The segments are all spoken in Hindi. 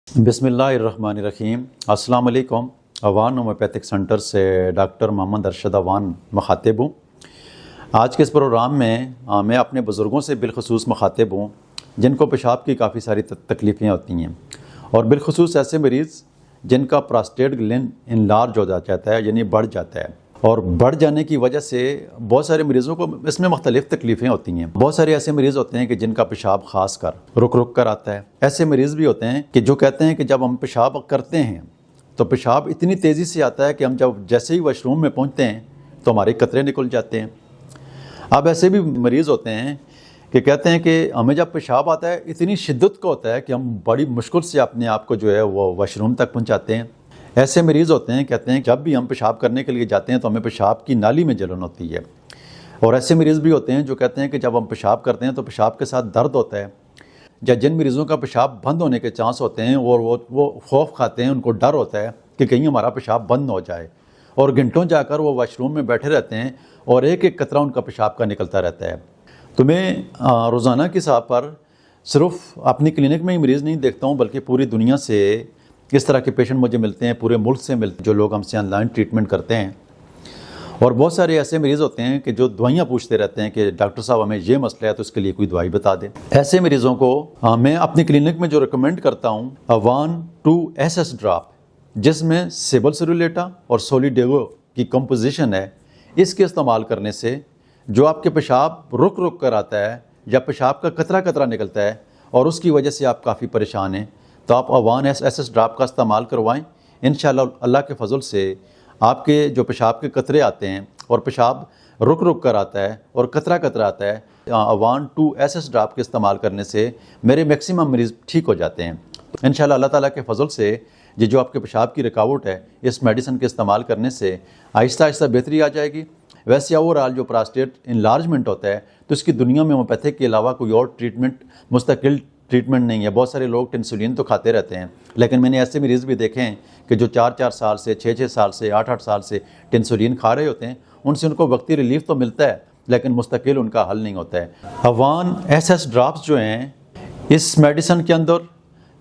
बिस्मिल्लाहिर्रहमानिर्रहीम। अस्सलाम वालेकुम। अवान होम्योपैथिक सेंटर से डॉक्टर मोहम्मद अरशद अवान मुखातिब हूँ। आज के इस प्रोग्राम में मैं अपने बुज़ुर्गों से बिलखसूस मुखातिब हूँ जिनको पेशाब की काफ़ी सारी तकलीफ़ें होती हैं, और बिलखसूस ऐसे मरीज़ जिनका प्रोस्टेट ग्लैंड इनलार्ज हो जाता है, यानी बढ़ जाता है, और बढ़ जाने की वजह से बहुत सारे मरीज़ों को इसमें मुख्तलिफ़ तकलीफ़ें होती हैं। बहुत सारे ऐसे मरीज़ होते हैं कि जिनका पेशाब ख़ास कर रुक रुक कर आता है। ऐसे मरीज़ भी होते हैं कि जो कहते हैं कि जब हम पेशाब करते हैं तो पेशाब इतनी तेज़ी से आता है कि हम जब जैसे ही वॉशरूम में पहुँचते हैं तो हमारे कतरे निकल जाते हैं। अब ऐसे भी मरीज़ होते हैं कि कहते हैं कि हमें जब पेशाब आता है इतनी शिद्दत का होता है कि हम बड़ी मुश्किल से अपने आप को जो है वो वॉशरूम तक पहुँचाते हैं। ऐसे मरीज़ होते हैं, कहते हैं जब भी हम पेशाब करने के लिए जाते हैं तो हमें पेशाब की नाली में जलन होती है। और ऐसे मरीज़ भी होते हैं जो कहते हैं कि जब हम पेशाब करते हैं तो पेशाब के साथ दर्द होता है। या जिन मरीज़ों का पेशाब बंद होने के चांस होते हैं और वो खौफ खाते हैं, उनको डर होता है कि कहीं हमारा पेशाब बंद हो जाए, और घंटों जाकर वो वॉशरूम में बैठे रहते हैं और एक एक कतरा उनका पेशाब का निकलता रहता है। तो मैं रोज़ाना के हिसाब पर सिर्फ अपनी क्लिनिक में ही मरीज़ नहीं देखता हूँ, बल्कि पूरी दुनिया से इस तरह के पेशेंट मुझे मिलते हैं, पूरे मुल्क से मिलते हैं जो लोग हमसे ऑनलाइन ट्रीटमेंट करते हैं। और बहुत सारे ऐसे मरीज़ होते हैं कि जो दवाइयाँ पूछते रहते हैं कि डॉक्टर साहब हमें ये मसला है तो इसके लिए कोई दवाई बता दें। ऐसे मरीज़ों को मैं अपनी क्लिनिक में जो रिकमेंड करता हूँ अवान 2SS ड्रॉप, जिसमें सेबल सेरुलेटा और सोलिडेगो की कंपोजिशन है, इसके इस्तेमाल करने से जो आपके पेशाब रुक रुक कर आता है या पेशाब का कतरा कतरा निकलता है और उसकी वजह से आप काफ़ी परेशान हैं, तो आप अवान SS ड्रॉप का इस्तेमाल करवाएं। इंशाअल्लाह अल्लाह के फजल से आपके जो पेशाब के कतरे आते हैं और पेशाब रुक रुक कर आता है और कतरा कतरा आता है, अवान 2SS ड्रॉप के इस्तेमाल करने से मेरे मैक्सिमम मरीज़ ठीक हो जाते हैं। इंशाअल्लाह अल्लाह ताला के फजल से ये जो आपके पेशाब की रुकावट है, इस मेडिसिन के इस्तेमाल करने से आहिस्ता आहिस्ता बेहतरी आ जाएगी। वैसे ओवरऑल जो प्रोस्टेट इनलार्जमेंट होता है तो इसकी दुनिया में होम्योपैथिक के अलावा कोई और ट्रीटमेंट, मुस्तकिल ट्रीटमेंट नहीं है। बहुत सारे लोग टेंसुलिन तो खाते रहते हैं, लेकिन मैंने ऐसे मरीज़ भी देखे हैं कि जो 4-4 साल से, 6-6 साल से, 8-8 साल से टेंसुलिन खा रहे होते हैं। उनसे उनको वक्ती रिलीफ तो मिलता है, लेकिन मुस्तकिल उनका हल नहीं होता है। अवान SS ड्रॉप्स जो हैं, इस मेडिसिन के अंदर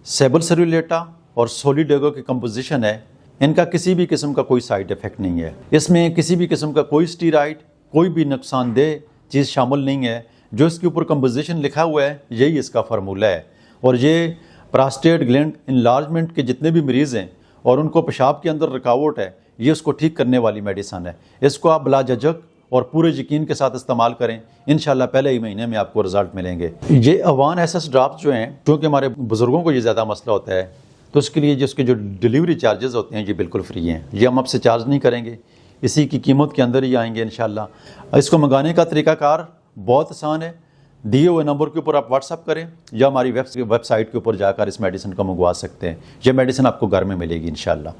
सेबल सेरुलेटा और सोलिडेगो की कंपोजिशन है। इनका किसी भी किस्म का कोई साइड इफ़ेक्ट नहीं है। इसमें किसी भी किस्म का कोई स्टीरॉइड, कोई भी नुकसानदेह चीज़ शामिल नहीं है। जो इसके ऊपर कंपोजिशन लिखा हुआ है यही इसका फार्मूला है। और ये प्रोस्टेट ग्लैंड इनलार्जमेंट के जितने भी मरीज़ हैं और उनको पेशाब के अंदर रुकावट है, ये उसको ठीक करने वाली मेडिसिन है। इसको आप बिला झिझक और पूरे यकीन के साथ इस्तेमाल करें, इंशाल्लाह पहले ही महीने में आपको रिजल्ट मिलेंगे। ये अवान SS ड्रॉप जो हैं, क्योंकि हमारे बुज़ुर्गों को ये ज़्यादा मसला होता है, तो उसके लिए जिसके जो डिलीवरी चार्जेस होते हैं ये बिल्कुल फ्री हैं। ये हम आपसे चार्ज नहीं करेंगे, इसी की कीमत के अंदर ही आएंगे इंशाल्लाह। इसको मंगाने का तरीकाकार बहुत आसान है। दिए हुए नंबर के ऊपर आप व्हाट्सअप करें या हमारी वेबसाइट के ऊपर जाकर इस मेडिसिन को मंगवा सकते हैं। ये मेडिसिन आपको घर में मिलेगी इंशाल्लाह।